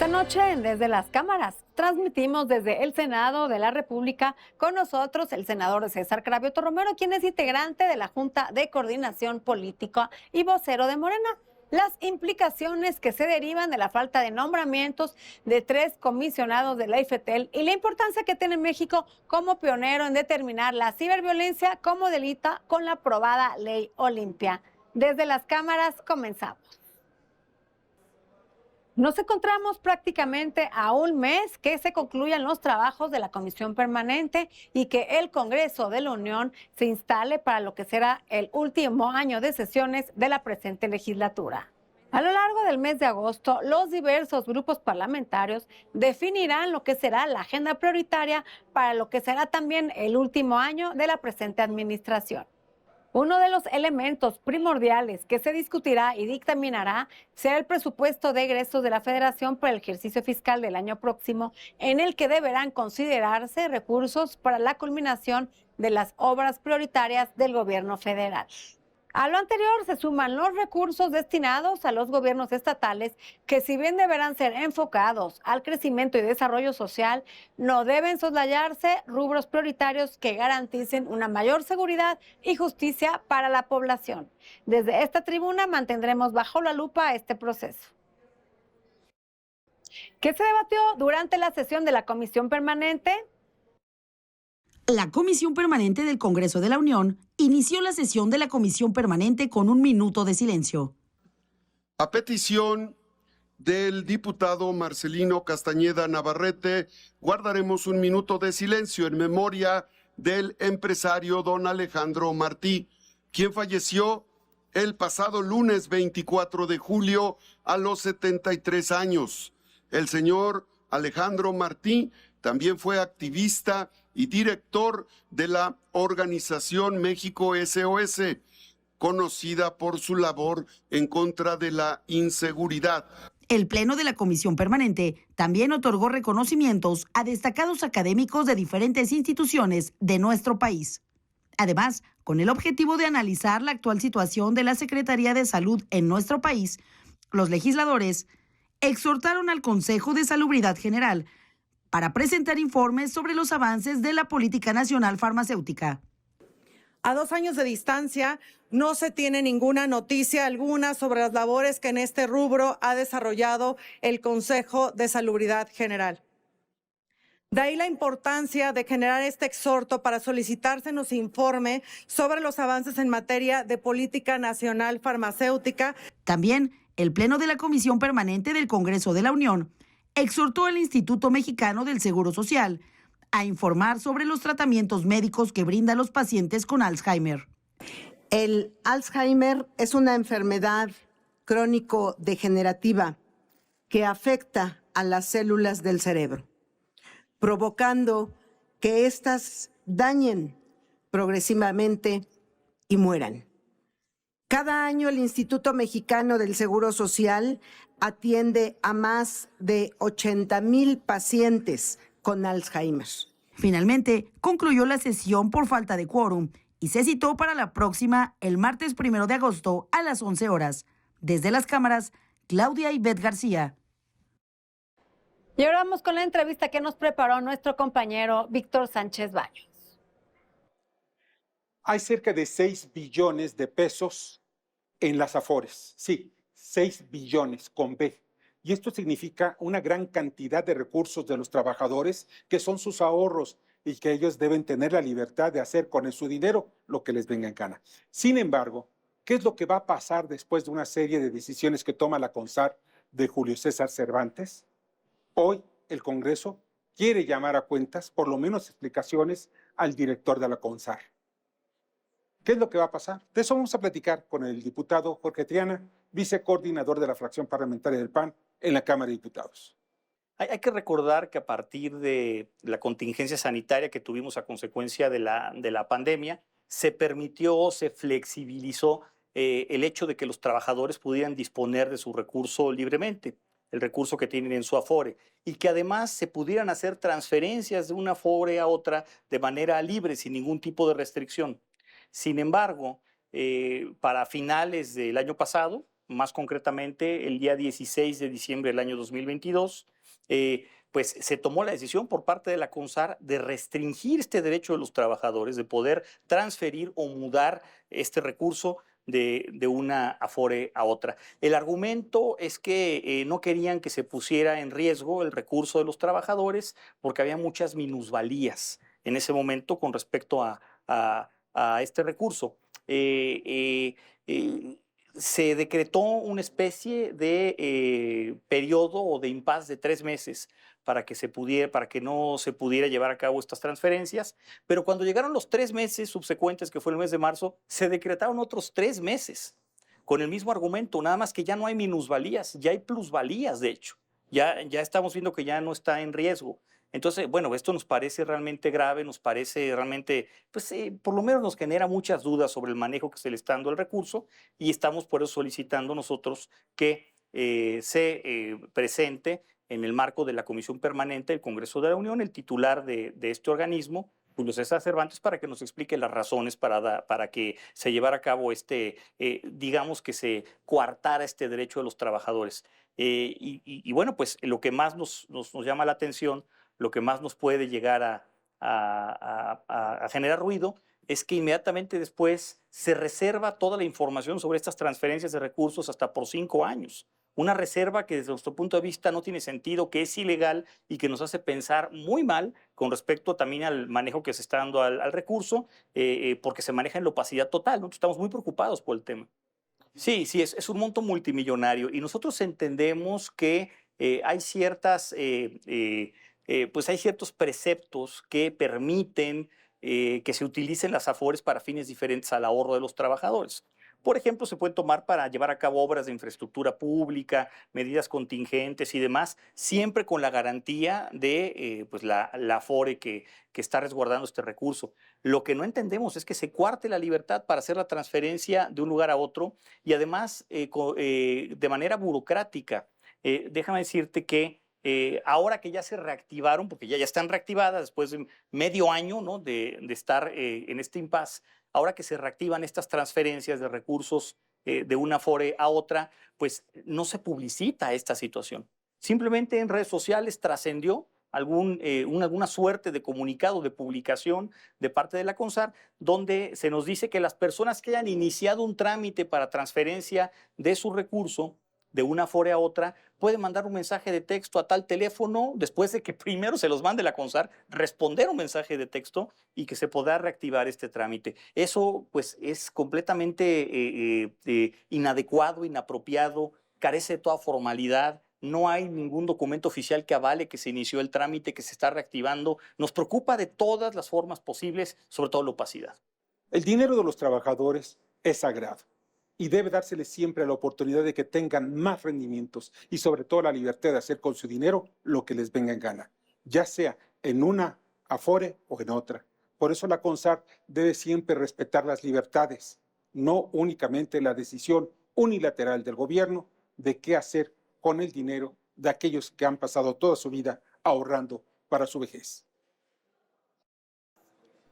Esta noche en Desde las Cámaras transmitimos desde el Senado de la República con nosotros el senador César Cravioto Romero, quien es integrante de la Junta de Coordinación Política y vocero de Morena. Las implicaciones que se derivan de la falta de nombramientos de 3 comisionados de la IFETEL y la importancia que tiene México como pionero en determinar la ciberviolencia como delito con la aprobada Ley Olimpia. Desde las Cámaras comenzamos. Nos encontramos prácticamente a un mes que se concluyan los trabajos de la Comisión Permanente y que el Congreso de la Unión se instale para lo que será el último año de sesiones de la presente legislatura. A lo largo del mes de agosto, los diversos grupos parlamentarios definirán lo que será la agenda prioritaria para lo que será también el último año de la presente administración. Uno de los elementos primordiales que se discutirá y dictaminará será el presupuesto de egresos de la Federación para el ejercicio fiscal del año próximo, en el que deberán considerarse recursos para la culminación de las obras prioritarias del gobierno federal. A lo anterior se suman los recursos destinados a los gobiernos estatales que, si bien deberán ser enfocados al crecimiento y desarrollo social, no deben soslayarse rubros prioritarios que garanticen una mayor seguridad y justicia para la población. Desde esta tribuna mantendremos bajo la lupa este proceso. ¿Qué se debatió durante la sesión de la Comisión Permanente? La Comisión Permanente del Congreso de la Unión inició la sesión de la Comisión Permanente con un minuto de silencio. A petición del diputado Marcelino Castañeda Navarrete, guardaremos un minuto de silencio en memoria del empresario don Alejandro Martí, quien falleció el pasado lunes 24 de julio a los 73 años. El señor Alejandro Martí también fue activista y director de la organización México SOS, conocida por su labor en contra de la inseguridad. El Pleno de la Comisión Permanente también otorgó reconocimientos a destacados académicos de diferentes instituciones de nuestro país. Además, con el objetivo de analizar la actual situación de la Secretaría de Salud en nuestro país, los legisladores exhortaron al Consejo de Salubridad General para presentar informes sobre los avances de la Política Nacional Farmacéutica. A 2 años de distancia, no se tiene ninguna noticia alguna sobre las labores que en este rubro ha desarrollado el Consejo de Salubridad General. De ahí la importancia de generar este exhorto para solicitársenos informe sobre los avances en materia de Política Nacional Farmacéutica. También el Pleno de la Comisión Permanente del Congreso de la Unión exhortó al Instituto Mexicano del Seguro Social a informar sobre los tratamientos médicos que brinda a los pacientes con Alzheimer. El Alzheimer es una enfermedad crónico-degenerativa que afecta a las células del cerebro, provocando que éstas dañen progresivamente y mueran. Cada año el Instituto Mexicano del Seguro Social atiende a más de 80,000 pacientes con Alzheimer. Finalmente, concluyó la sesión por falta de quórum y se citó para la próxima el martes 1 de agosto a las 11 horas. Desde las cámaras, Claudia Ivette García. Y ahora vamos con la entrevista que nos preparó nuestro compañero Víctor Sánchez Baños. Hay cerca de 6 billones de pesos en las Afores. Sí, 6 billones con B. Y esto significa una gran cantidad de recursos de los trabajadores que son sus ahorros y que ellos deben tener la libertad de hacer con su dinero lo que les venga en gana. Sin embargo, ¿qué es lo que va a pasar después de una serie de decisiones que toma la CONSAR de Julio César Cervantes? Hoy el Congreso quiere llamar a cuentas, por lo menos explicaciones, al director de la CONSAR. ¿Qué es lo que va a pasar? De eso vamos a platicar con el diputado Jorge Triana, vicecoordinador de la fracción parlamentaria del PAN en la Cámara de Diputados. Hay que recordar que a partir de la contingencia sanitaria que tuvimos a consecuencia de la pandemia, se permitió, se flexibilizó el hecho de que los trabajadores pudieran disponer de su recurso libremente, el recurso que tienen en su Afore, y que además se pudieran hacer transferencias de una Afore a otra de manera libre, sin ningún tipo de restricción. Sin embargo, para finales del año pasado, más concretamente el día 16 de diciembre del año 2022, pues se tomó la decisión por parte de la CONSAR de restringir este derecho de los trabajadores, de poder transferir o mudar este recurso de una Afore a otra. El argumento es que no querían que se pusiera en riesgo el recurso de los trabajadores porque había muchas minusvalías en ese momento con respecto a este recurso. Se decretó una especie de periodo o de impasse de 3 meses para que no se pudiera llevar a cabo estas transferencias, pero cuando llegaron los 3 meses subsecuentes, que fue el mes de marzo, se decretaron otros 3 meses con el mismo argumento, nada más que ya no hay minusvalías, ya hay plusvalías, de hecho. Ya estamos viendo que ya no está en riesgo. Entonces, bueno, esto nos parece realmente grave, nos parece realmente, pues por lo menos nos genera muchas dudas sobre el manejo que se le está dando al recurso y estamos por eso solicitando nosotros que se presente en el marco de la Comisión Permanente del Congreso de la Unión el titular de este organismo, Julio César Cervantes, para que nos explique las razones para que se llevara a cabo digamos que se coartara este derecho de los trabajadores. Y bueno, pues lo que más nos llama la atención, lo que más nos puede llegar a generar ruido, es que inmediatamente después se reserva toda la información sobre estas transferencias de recursos hasta por 5 años. Una reserva que desde nuestro punto de vista no tiene sentido, que es ilegal y que nos hace pensar muy mal con respecto también al manejo que se está dando al recurso, porque se maneja en la opacidad total. Nosotros estamos muy preocupados por el tema. Sí, es un monto multimillonario y nosotros entendemos que hay pues hay ciertos preceptos que permiten que se utilicen las Afores para fines diferentes al ahorro de los trabajadores. Por ejemplo, se pueden tomar para llevar a cabo obras de infraestructura pública, medidas contingentes y demás, siempre con la garantía de pues la Afore que está resguardando este recurso. Lo que no entendemos es que se cuarte la libertad para hacer la transferencia de un lugar a otro y además de manera burocrática. Déjame decirte que ahora que ya se reactivaron, porque ya están reactivadas después de medio año, ¿no?, de estar en este impasse, ahora que se reactivan estas transferencias de recursos de una Afore a otra, pues no se publicita esta situación. Simplemente en redes sociales trascendió alguna suerte de comunicado, de publicación de parte de la CONSAR, donde se nos dice que las personas que hayan iniciado un trámite para transferencia de su recurso de una Afore a otra, puede mandar un mensaje de texto a tal teléfono, después de que primero se los mande la CONSAR, responder un mensaje de texto y que se podrá reactivar este trámite. Eso pues es completamente inadecuado, inapropiado, carece de toda formalidad. No hay ningún documento oficial que avale que se inició el trámite, que se está reactivando. Nos preocupa de todas las formas posibles, sobre todo la opacidad. El dinero de los trabajadores es sagrado y debe dárseles siempre la oportunidad de que tengan más rendimientos y sobre todo la libertad de hacer con su dinero lo que les venga en gana, ya sea en una Afore o en otra. Por eso la CONSAR debe siempre respetar las libertades, no únicamente la decisión unilateral del gobierno de qué hacer con el dinero de aquellos que han pasado toda su vida ahorrando para su vejez.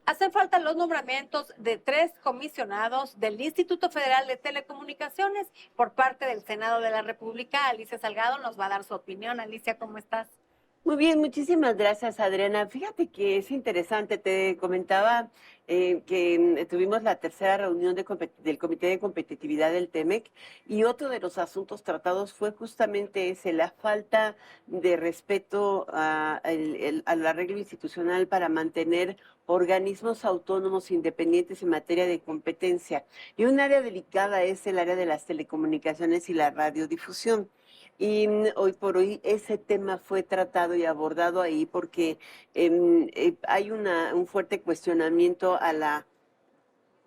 Hacen falta los nombramientos de 3 comisionados del Instituto Federal de Telecomunicaciones por parte del Senado de la República. Alicia Salgado nos va a dar su opinión. Alicia, ¿cómo estás? Muy bien, muchísimas gracias, Adriana. Fíjate que es interesante, te comentaba que tuvimos la tercera reunión del Comité de Competitividad del TEMEC y otro de los asuntos tratados fue justamente ese, la falta de respeto al arreglo institucional para mantener organismos autónomos independientes en materia de competencia. Y un área delicada es el área de las telecomunicaciones y la radiodifusión. Y hoy por hoy ese tema fue tratado y abordado ahí porque hay un fuerte cuestionamiento a la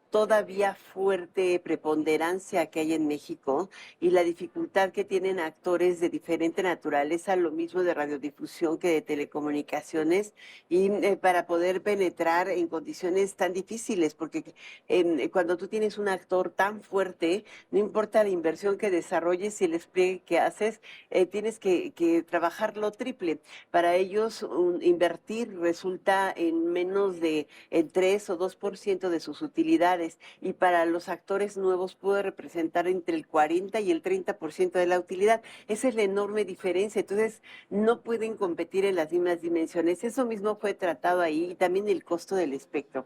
todavía fuerte preponderancia que hay en México y la dificultad que tienen actores de diferente naturaleza, lo mismo de radiodifusión que de telecomunicaciones, y para poder penetrar en condiciones tan difíciles, porque cuando tú tienes un actor tan fuerte, no importa la inversión que desarrolles y el despliegue que haces, tienes que trabajarlo triple. Para ellos invertir resulta en menos de el 3 o 2% de sus utilidades, utilidades y para los actores nuevos puede representar entre el 40 y el 30% de la utilidad. Esa es la enorme diferencia. Entonces, no pueden competir en las mismas dimensiones. Eso mismo fue tratado ahí y también el costo del espectro.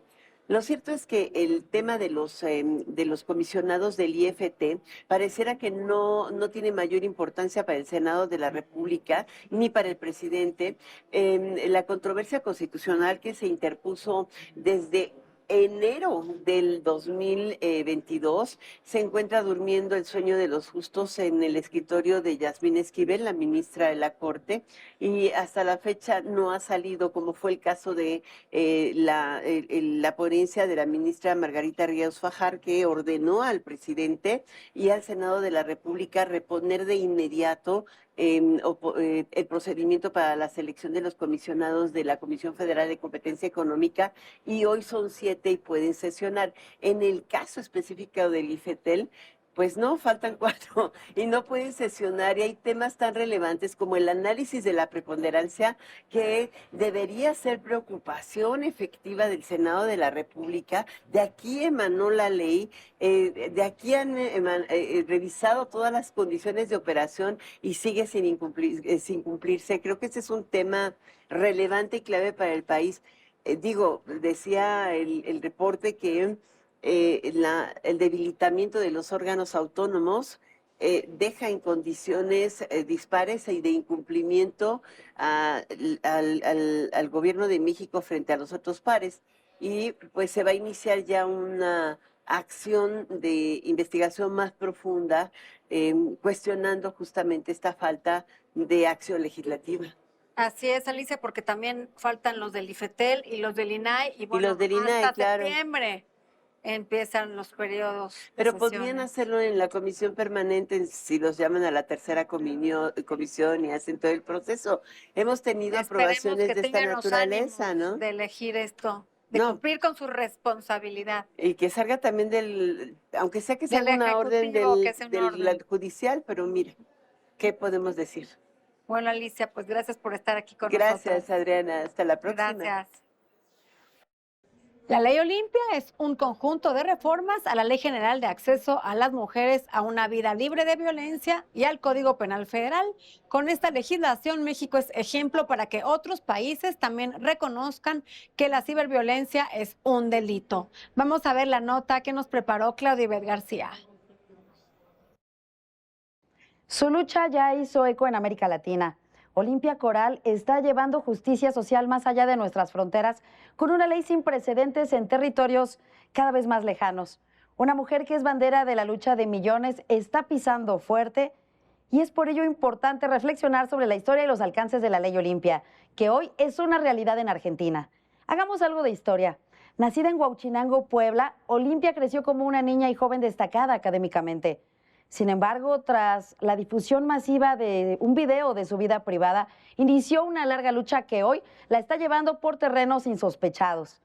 Lo cierto es que el tema de los comisionados del IFT pareciera que no tiene mayor importancia para el Senado de la República ni para el presidente. La controversia constitucional que se interpuso desde enero del 2022 se encuentra durmiendo el sueño de los justos en el escritorio de Yasmín Esquivel, la ministra de la Corte, y hasta la fecha no ha salido, como fue el caso de la ponencia de la ministra Margarita Ríos Fajar, que ordenó al presidente y al Senado de la República reponer de inmediato el procedimiento para la selección de los comisionados de la Comisión Federal de Competencia Económica, y hoy son 7 y pueden sesionar. En el caso específico del IFETEL, pues no, faltan 4 y no pueden sesionar, y hay temas tan relevantes como el análisis de la preponderancia, que debería ser preocupación efectiva del Senado de la República. De aquí emanó la ley, de aquí han revisado todas las condiciones de operación y sigue sin cumplirse. Creo que ese es un tema relevante y clave para el país. Decía el reporte que el debilitamiento de los órganos autónomos deja en condiciones dispares y de incumplimiento al gobierno de México frente a los otros pares. Y pues se va a iniciar ya una acción de investigación más profunda, cuestionando justamente esta falta de acción legislativa. Así es, Alicia, porque también faltan los del IFETEL y los del INAI, y bueno, los del INAI, hasta claro. septiembre empiezan los periodos. Pero podrían hacerlo en la comisión permanente si los llaman a la tercera comisión y hacen todo el proceso. Hemos tenido aprobaciones de esta naturaleza, ¿no? De elegir esto, de No. cumplir con su responsabilidad. Y que salga también aunque sea que sea Del una orden ejecutivo, que sea una del orden. judicial, pero mire, ¿qué podemos decir? Bueno, Alicia, pues gracias por estar aquí con Gracias, nosotros. Adriana. Hasta la próxima. Gracias. La Ley Olimpia es un conjunto de reformas a la Ley General de Acceso a las Mujeres a una Vida Libre de Violencia y al Código Penal Federal. Con esta legislación, México es ejemplo para que otros países también reconozcan que la ciberviolencia es un delito. Vamos a ver la nota que nos preparó Claudia Ivette García. Su lucha ya hizo eco en América Latina. Olimpia Coral está llevando justicia social más allá de nuestras fronteras con una ley sin precedentes en territorios cada vez más lejanos. Una mujer que es bandera de la lucha de millones está pisando fuerte, y es por ello importante reflexionar sobre la historia y los alcances de la Ley Olimpia, que hoy es una realidad en Argentina. Hagamos algo de historia. Nacida en Huauchinango, Puebla, Olimpia creció como una niña y joven destacada académicamente. Sin embargo, tras la difusión masiva de un video de su vida privada, inició una larga lucha que hoy la está llevando por terrenos insospechados.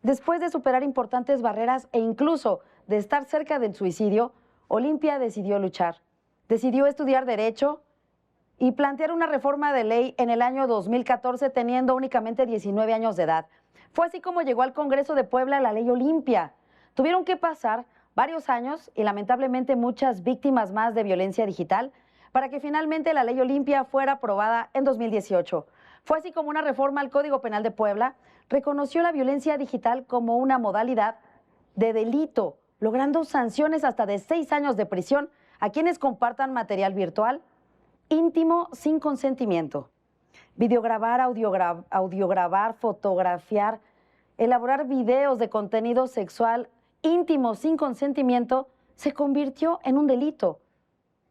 Después de superar importantes barreras e incluso de estar cerca del suicidio, Olimpia decidió luchar. Decidió estudiar Derecho y plantear una reforma de ley en el año 2014, teniendo únicamente 19 años de edad. Fue así como llegó al Congreso de Puebla la Ley Olimpia. Tuvieron que pasar varios años y lamentablemente muchas víctimas más de violencia digital para que finalmente la Ley Olimpia fuera aprobada en 2018. Fue así como una reforma al Código Penal de Puebla reconoció la violencia digital como una modalidad de delito, logrando sanciones hasta de 6 años de prisión a quienes compartan material virtual íntimo sin consentimiento. Videograbar, audiograbar, fotografiar, elaborar videos de contenido sexual íntimo sin consentimiento se convirtió en un delito.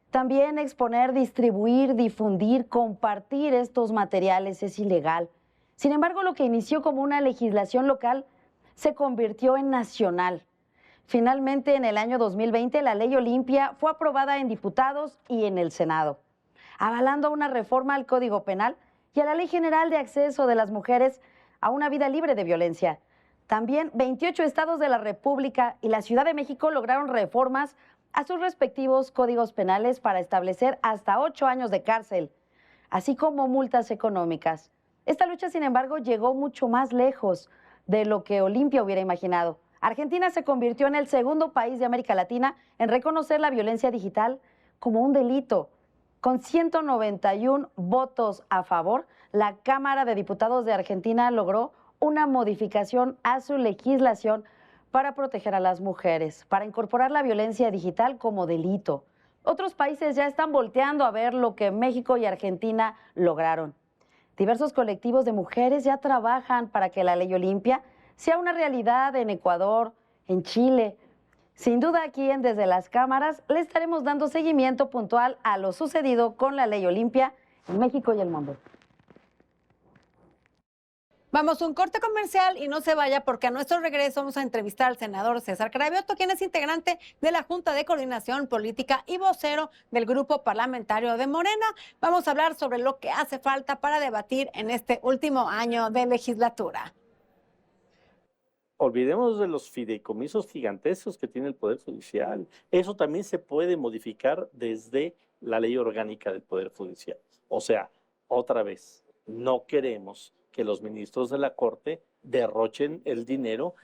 También exponer, distribuir, difundir, compartir estos materiales es ilegal. Sin embargo, lo que inició como una legislación local se convirtió en nacional. Finalmente, en el año 2020, la Ley Olimpia fue aprobada en diputados y en el Senado, avalando una reforma al Código Penal y a la Ley General de Acceso de las Mujeres a una Vida Libre de Violencia. También 28 estados de la República y la Ciudad de México lograron reformas a sus respectivos códigos penales para establecer hasta 8 años de cárcel, así como multas económicas. Esta lucha, sin embargo, llegó mucho más lejos de lo que Olimpia hubiera imaginado. Argentina se convirtió en el segundo país de América Latina en reconocer la violencia digital como un delito. Con 191 votos a favor, la Cámara de Diputados de Argentina logró una modificación a su legislación para proteger a las mujeres, para incorporar la violencia digital como delito. Otros países ya están volteando a ver lo que México y Argentina lograron. Diversos colectivos de mujeres ya trabajan para que la ley Olimpia sea una realidad en Ecuador, en Chile. Sin duda aquí en Desde las Cámaras le estaremos dando seguimiento puntual a lo sucedido con la ley Olimpia en México y el mundo. Vamos a un corte comercial y no se vaya porque a nuestro regreso vamos a entrevistar al senador César Cravioto, quien es integrante de la Junta de Coordinación Política y vocero del Grupo Parlamentario de Morena. Vamos a hablar sobre lo que hace falta para debatir en este último año de legislatura. Olvidemos de los fideicomisos gigantescos que tiene el Poder Judicial. Eso también se puede modificar desde la ley orgánica del Poder Judicial. O sea, otra vez, no queremos que los ministros de la Corte derrochen el dinero.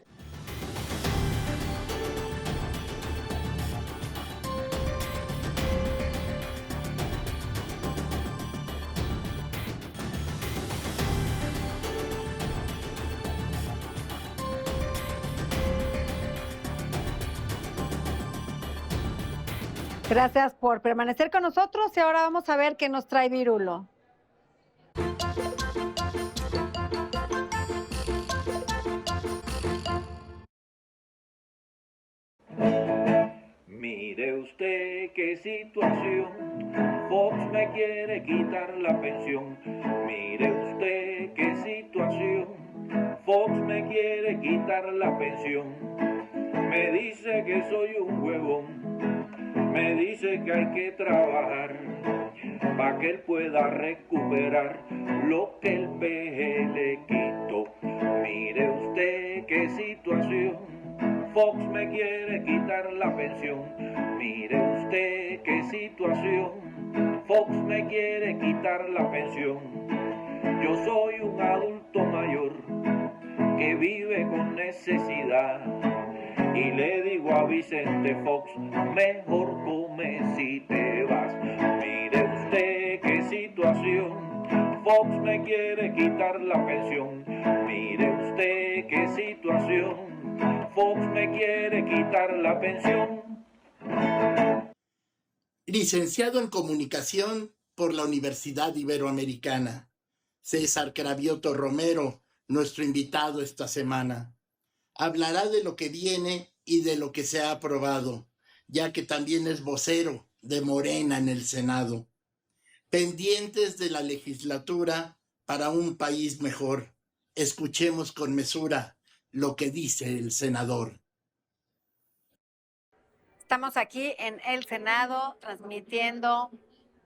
Gracias por permanecer con nosotros y ahora vamos a ver qué nos trae Virulo. Mire usted qué situación, Fox me quiere quitar la pensión. Mire usted qué situación, Fox me quiere quitar la pensión. Me dice que soy un huevón, me dice que hay que trabajar para que él pueda recuperar lo que el PG le quitó. Mire usted qué situación, Fox me quiere quitar la pensión. Mire usted qué situación, Fox me quiere quitar la pensión. Yo soy un adulto mayor que vive con necesidad y le digo a Vicente Fox, mejor come si te vas. Mire usted qué situación, Fox me quiere quitar la pensión. Mire usted qué situación, Fox me quiere quitar la pensión. Licenciado en Comunicación por la Universidad Iberoamericana, César Cravioto Romero, nuestro invitado esta semana. Hablará de lo que viene y de lo que se ha aprobado, ya que también es vocero de Morena en el Senado. Pendientes de la legislatura para un país mejor. Escuchemos con mesura lo que dice el senador. Estamos aquí en el Senado transmitiendo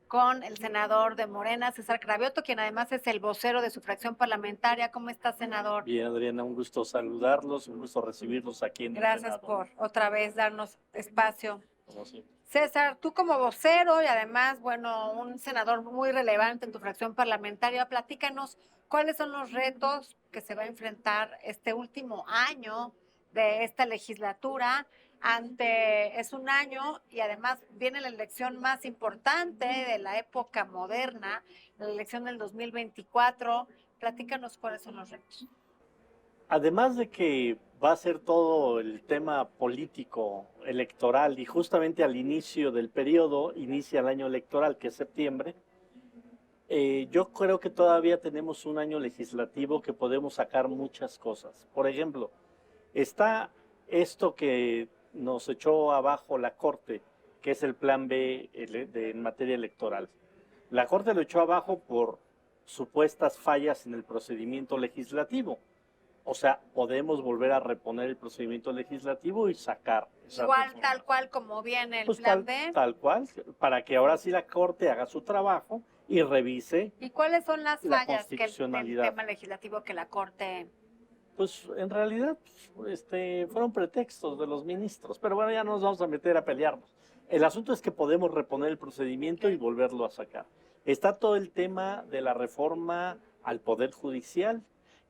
con el senador de Morena, César Cravioto, quien además es el vocero de su fracción parlamentaria. ¿Cómo está, senador? Bien, Adriana, un gusto saludarlos, un gusto recibirlos aquí en el Gracias Senado. por otra vez darnos espacio. Como siempre. César, tú como vocero y además, bueno, un senador muy relevante en tu fracción parlamentaria, platícanos cuáles son los retos que se va a enfrentar este último año de esta legislatura. Es un año y además viene la elección más importante de la época moderna, la elección del 2024. Platícanos cuáles son los retos. Además de que va a ser todo el tema político electoral y justamente al inicio del periodo, inicia el año electoral que es septiembre, yo creo que todavía tenemos un año legislativo que podemos sacar muchas cosas. Por ejemplo, está esto que nos echó abajo la Corte, que es el Plan B en materia electoral. La Corte lo echó abajo por supuestas fallas en el procedimiento legislativo. O sea, podemos volver a reponer el procedimiento legislativo y sacar. Igual, tal cual como viene el Plan B. Tal cual, para que ahora sí la Corte haga su trabajo y revise. ¿Y cuáles son las la fallas que el constitucionalidad. tema legislativo que la Corte... Pues en realidad fueron pretextos de los ministros, pero bueno, ya no nos vamos a meter a pelearnos. El asunto es que podemos reponer el procedimiento y volverlo a sacar. Está todo el tema de la reforma al Poder Judicial,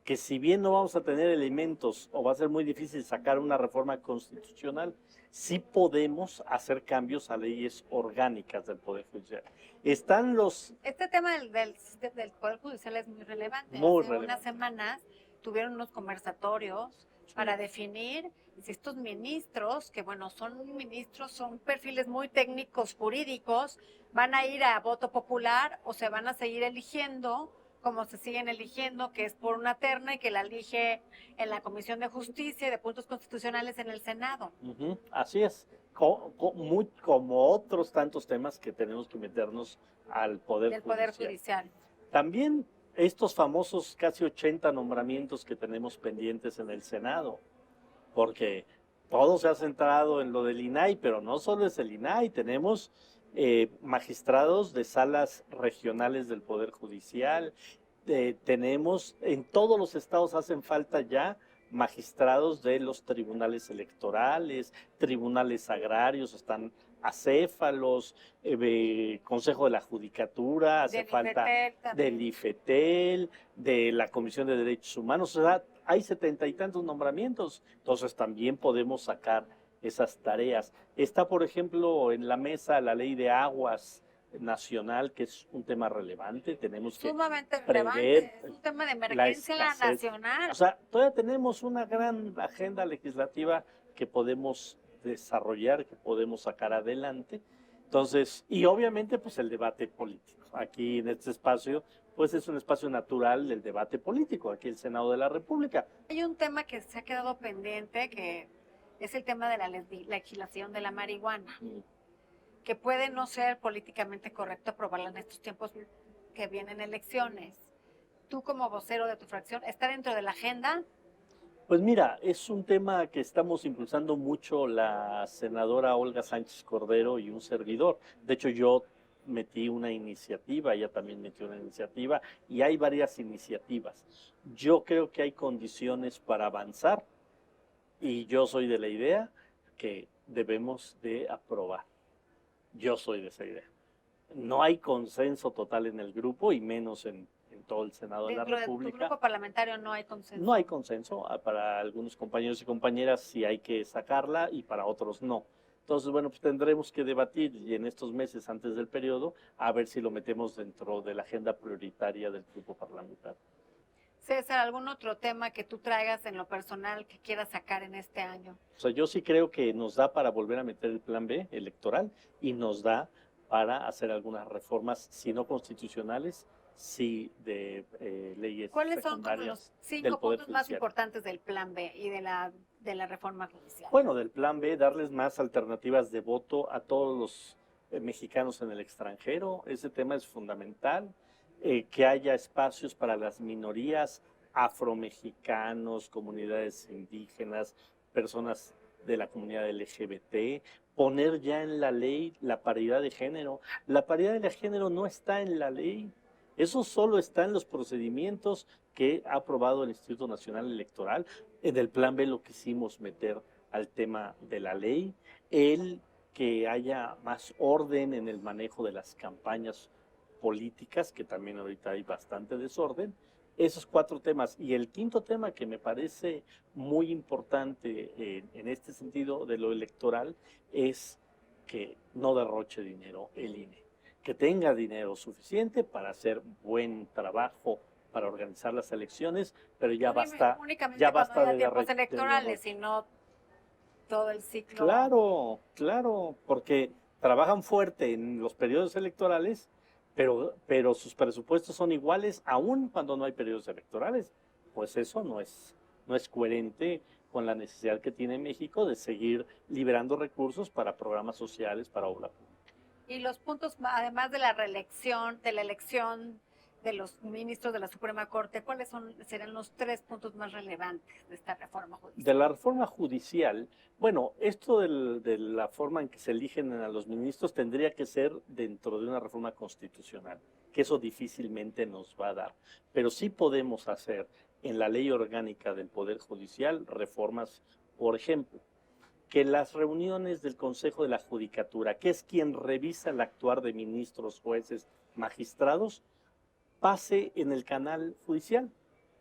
que si bien no vamos a tener elementos o va a ser muy difícil sacar una reforma constitucional, sí podemos hacer cambios a leyes orgánicas del Poder Judicial. Están los... Este tema del Poder Judicial es muy relevante. Muy Hace relevante. unas semanas tuvieron unos conversatorios para definir si estos ministros, que bueno, son ministros, son perfiles muy técnicos, jurídicos, van a ir a voto popular o se van a seguir eligiendo como se siguen eligiendo, que es por una terna y que la elige en la Comisión de Justicia y de Puntos Constitucionales en el Senado. Así es, como otros tantos temas que tenemos que meternos al Poder Judicial. También estos famosos casi 80 nombramientos que tenemos pendientes en el Senado, porque todo se ha centrado en lo del INAI, pero no solo es el INAI, tenemos magistrados de salas regionales del Poder Judicial, tenemos, en todos los estados hacen falta ya magistrados de los tribunales electorales, tribunales agrarios, están acéfalos, Consejo de la Judicatura, hace falta del IFETEL, de la Comisión de Derechos Humanos, o sea, hay 70 y tantos nombramientos, entonces también podemos sacar esas tareas. Está, por ejemplo, en la mesa la ley de aguas nacional, que es un tema relevante, tenemos que sumamente prever relevante, es un tema de emergencia escasez nacional. O sea, todavía tenemos una gran agenda legislativa que podemos desarrollar, que podemos sacar adelante. Entonces, y obviamente pues el debate político. Aquí en este espacio, pues es un espacio natural del debate político, aquí el Senado de la República. Hay un tema que se ha quedado pendiente, que es el tema de la legislación de la marihuana, que puede no ser políticamente correcto aprobarla en estos tiempos que vienen elecciones. Tú como vocero de tu fracción, ¿está dentro de la agenda? Pues mira, es un tema que estamos impulsando mucho la senadora Olga Sánchez Cordero y un servidor. De hecho, yo metí una iniciativa, ella también metió una iniciativa, y hay varias iniciativas. Yo creo que hay condiciones para avanzar, y yo soy de la idea que debemos de aprobar. Yo soy de esa idea. No hay consenso total en el grupo, y menos en todo el Senado de la República. Dentro de tu grupo parlamentario no hay consenso. No hay consenso. Para algunos compañeros y compañeras sí hay que sacarla y para otros no. Entonces, bueno, pues tendremos que debatir y en estos meses antes del periodo a ver si lo metemos dentro de la agenda prioritaria del grupo parlamentario. César, ¿algún otro tema que tú traigas en lo personal que quieras sacar en este año? O sea, yo sí creo que nos da para volver a meter el plan B electoral y nos da para hacer algunas reformas, si no constitucionales, sí de leyes ¿Cuáles son como los 5 puntos más importantes del plan B y de la reforma judicial? Bueno, del plan B, darles más alternativas de voto a todos los mexicanos en el extranjero. Ese tema es fundamental. Que haya espacios para las minorías, afromexicanos, comunidades indígenas, personas de la comunidad LGBT, poner ya en la ley la paridad de género. La paridad de género no está en la ley, eso solo está en los procedimientos que ha aprobado el Instituto Nacional Electoral. En el plan B lo quisimos meter al tema de la ley, el que haya más orden en el manejo de las campañas políticas, que también ahorita hay bastante desorden. Esos 4 temas. Y el quinto tema que me parece muy importante en este sentido de lo electoral es que no derroche dinero el INE, que tenga dinero suficiente para hacer buen trabajo para organizar las elecciones, pero ya basta, ya basta de tiempos electorales, sino todo el ciclo. Claro, claro, porque trabajan fuerte en los periodos electorales, pero sus presupuestos son iguales aún cuando no hay periodos electorales. Pues eso no es coherente con la necesidad que tiene México de seguir liberando recursos para programas sociales, para obra pública. Y los puntos, además de la reelección, de la elección de los ministros de la Suprema Corte, ¿cuáles serán los 3 puntos más relevantes de esta reforma judicial? De la reforma judicial, bueno, esto de la forma en que se eligen a los ministros tendría que ser dentro de una reforma constitucional, que eso difícilmente nos va a dar. Pero sí podemos hacer en la ley orgánica del Poder Judicial reformas, por ejemplo, que las reuniones del Consejo de la Judicatura, que es quien revisa el actuar de ministros, jueces, magistrados, pase en el canal judicial.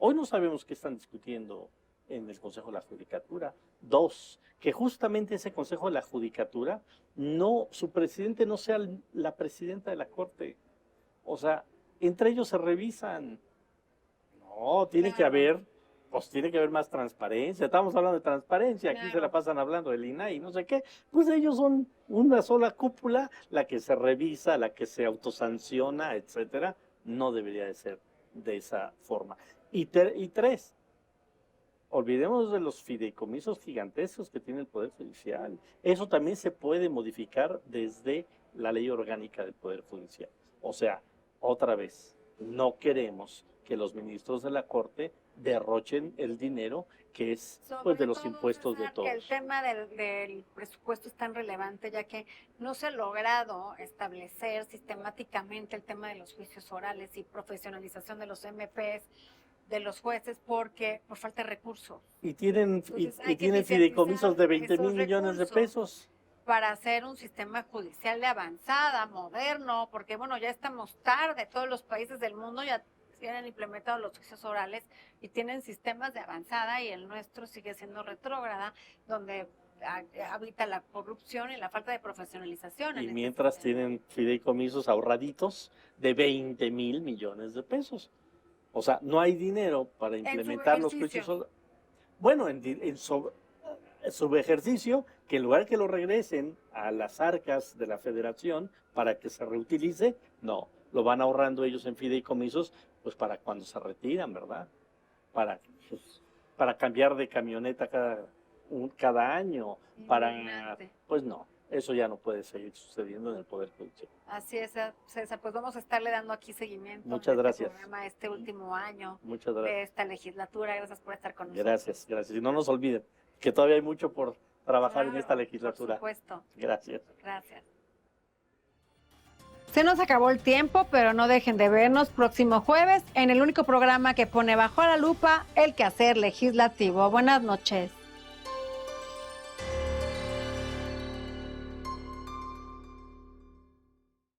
Hoy no sabemos qué están discutiendo en el Consejo de la Judicatura. 2, que justamente ese Consejo de la Judicatura, su presidente no sea la presidenta de la Corte. O sea, entre ellos se revisan. No, tiene que haber más transparencia. Estamos hablando de transparencia, aquí se la pasan hablando del INAI, no sé qué. Pues ellos son una sola cúpula, la que se revisa, la que se autosanciona, etcétera. No debería de ser de esa forma. Y 3, olvidemos de los fideicomisos gigantescos que tiene el Poder Judicial. Eso también se puede modificar desde la ley orgánica del Poder Judicial. O sea, otra vez, no queremos que los ministros de la Corte derrochen el dinero que es pues de los impuestos de todos. El tema del presupuesto es tan relevante ya que no se ha logrado establecer sistemáticamente el tema de los juicios orales y profesionalización de los MPs, de los jueces, por falta de recursos. Y tienen fideicomisos de 20,000 millones de pesos. Para hacer un sistema judicial de avanzada, moderno, porque bueno, ya estamos tarde, todos los países del mundo ya tienen implementados los juicios orales y tienen sistemas de avanzada y el nuestro sigue siendo retrógrada, donde habita la corrupción y la falta de profesionalización. Y mientras tienen fideicomisos ahorraditos de 20,000 millones de pesos. O sea, no hay dinero para implementar los juicios orales. Bueno, en subejercicio, que en lugar que lo regresen a las arcas de la federación para que se reutilice, no, lo van ahorrando ellos en fideicomisos, pues para cuando se retiran, ¿verdad? Para cambiar de camioneta cada año, pues no, eso ya no puede seguir sucediendo en el Poder Judicial. Así es, César, pues vamos a estarle dando aquí seguimiento. Muchas gracias. Programa, este último año Muchas gracias. De esta legislatura. Gracias por estar con nosotros. Gracias. Y no nos olviden que todavía hay mucho por trabajar en esta legislatura. Por supuesto. Gracias. Se nos acabó el tiempo, pero no dejen de vernos próximo jueves en el único programa que pone bajo la lupa el quehacer legislativo. Buenas noches.